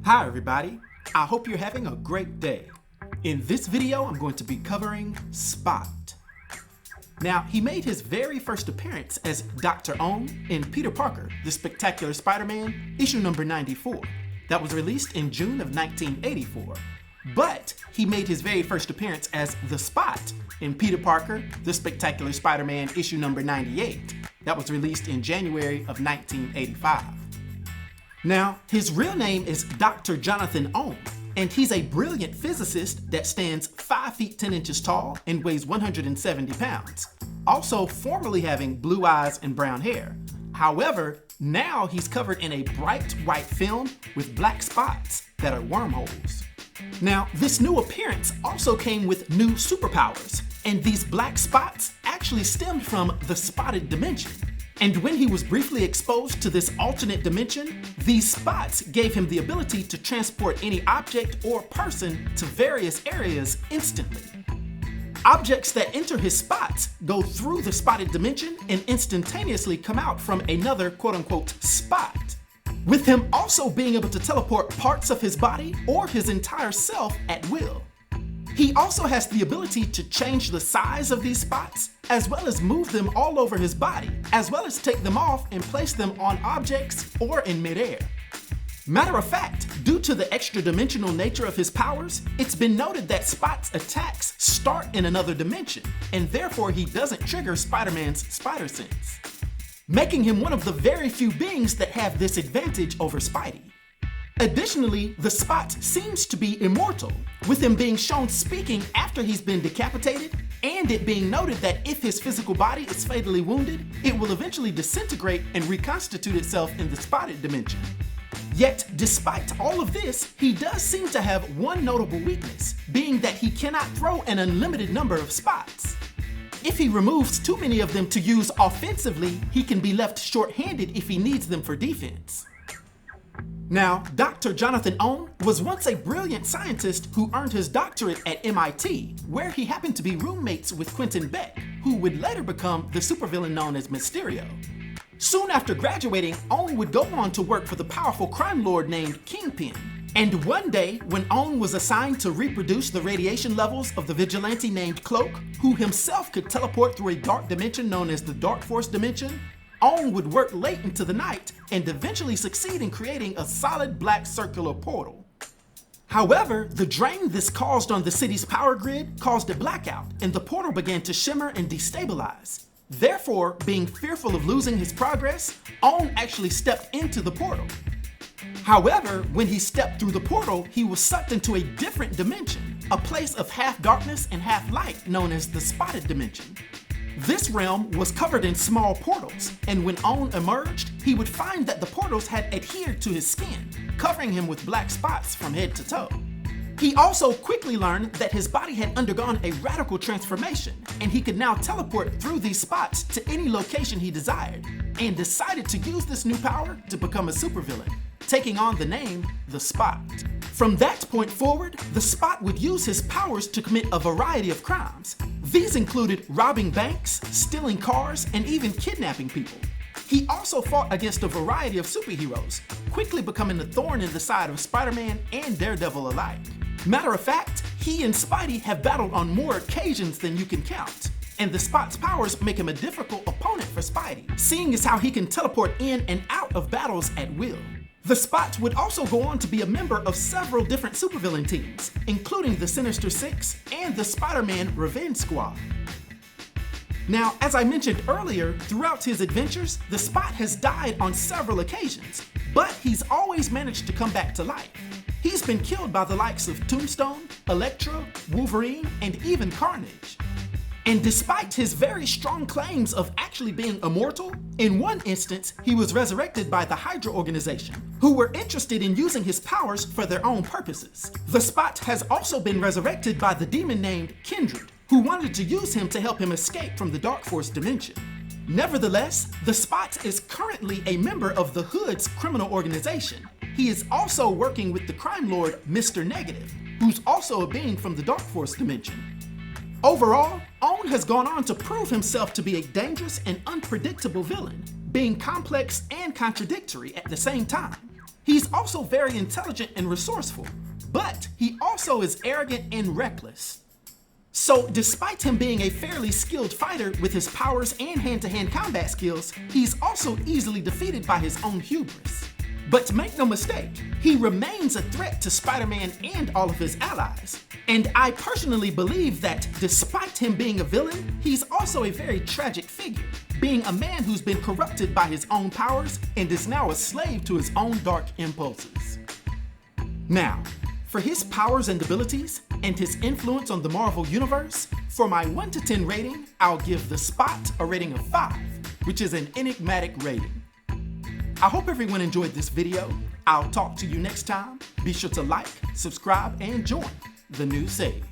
Hi everybody, I hope you're having a great day. In this video, I'm going to be covering Spot. Now, he made his very first appearance as Dr. Ohnn in Peter Parker, The Spectacular Spider-Man, issue number 94. That was released in June of 1984. But he made his very first appearance as The Spot in Peter Parker, The Spectacular Spider-Man, issue number 98. That was released in January of 1985. Now, his real name is Dr. Jonathan Ohnn, and he's a brilliant physicist that stands 5 feet 10 inches tall and weighs 170 pounds, also formerly having blue eyes and brown hair. However, now he's covered in a bright white film with black spots that are wormholes. Now, this new appearance also came with new superpowers, and these black spots actually stemmed from the spotted dimension. And when he was briefly exposed to this alternate dimension, these spots gave him the ability to transport any object or person to various areas instantly. Objects that enter his spots go through the spotted dimension and instantaneously come out from another quote-unquote spot, with him also being able to teleport parts of his body or his entire self at will. He also has the ability to change the size of these spots, as well as move them all over his body, as well as take them off and place them on objects or in midair. Matter of fact, due to the extra-dimensional nature of his powers, it's been noted that Spot's attacks start in another dimension, and therefore he doesn't trigger Spider-Man's spider sense, making him one of the very few beings that have this advantage over Spidey. Additionally, the Spot seems to be immortal, with him being shown speaking after he's been decapitated, and it being noted that if his physical body is fatally wounded, it will eventually disintegrate and reconstitute itself in the spotted dimension. Yet, despite all of this, he does seem to have one notable weakness, being that he cannot throw an unlimited number of spots. If he removes too many of them to use offensively, he can be left short-handed if he needs them for defense. Now, Dr. Jonathan Ohnn was once a brilliant scientist who earned his doctorate at M.I.T, where he happened to be roommates with Quentin Beck, who would later become the supervillain known as Mysterio. Soon after graduating, Ohnn would go on to work for the powerful crime lord named Kingpin. And one day, when Ohnn was assigned to reproduce the radiation levels of the vigilante named Cloak, who himself could teleport through a dark dimension known as the Darkforce Dimension, Ohnn would work late into the night and eventually succeed in creating a solid black circular portal. However, the drain this caused on the city's power grid caused a blackout, and the portal began to shimmer and destabilize. Therefore, being fearful of losing his progress, Ohnn actually stepped into the portal. However, when he stepped through the portal, he was sucked into a different dimension, a place of half darkness and half light known as the spotted dimension. This realm was covered in small portals, and when Ohnn emerged, he would find that the portals had adhered to his skin, covering him with black spots from head to toe. He also quickly learned that his body had undergone a radical transformation, and he could now teleport through these spots to any location he desired, and decided to use this new power to become a supervillain, taking on the name The Spot. From that point forward, the Spot would use his powers to commit a variety of crimes. These included robbing banks, stealing cars, and even kidnapping people. He also fought against a variety of superheroes, quickly becoming a thorn in the side of Spider-Man and Daredevil alike. Matter of fact, he and Spidey have battled on more occasions than you can count, and the Spot's powers make him a difficult opponent for Spidey, seeing as how he can teleport in and out of battles at will. The Spot would also go on to be a member of several different supervillain teams, including the Sinister Six and the Spider-Man Revenge Squad. Now, as I mentioned earlier, throughout his adventures, the Spot has died on several occasions, but he's always managed to come back to life. He's been killed by the likes of Tombstone, Electro, Wolverine, and even Carnage. And despite his very strong claims of actually being immortal, in one instance, he was resurrected by the Hydra organization, who were interested in using his powers for their own purposes. The Spot has also been resurrected by the demon named Kindred, who wanted to use him to help him escape from the Darkforce Dimension. Nevertheless, the Spot is currently a member of the Hood's criminal organization. He is also working with the crime lord Mr. Negative, who's also a being from the Darkforce Dimension. Overall, Ohnn has gone on to prove himself to be a dangerous and unpredictable villain, being complex and contradictory at the same time. He's also very intelligent and resourceful, but he also is arrogant and reckless. So despite him being a fairly skilled fighter with his powers and hand-to-hand combat skills, he's also easily defeated by his own hubris. But make no mistake, he remains a threat to Spider-Man and all of his allies. And I personally believe that despite him being a villain, he's also a very tragic figure, being a man who's been corrupted by his own powers and is now a slave to his own dark impulses. Now, for his powers and abilities, and his influence on the Marvel Universe, for my 1 to 10 rating, I'll give The Spot a rating of 5, which is an enigmatic rating. I hope everyone enjoyed this video. I'll talk to you next time. Be sure to like, subscribe, and join the new Sage.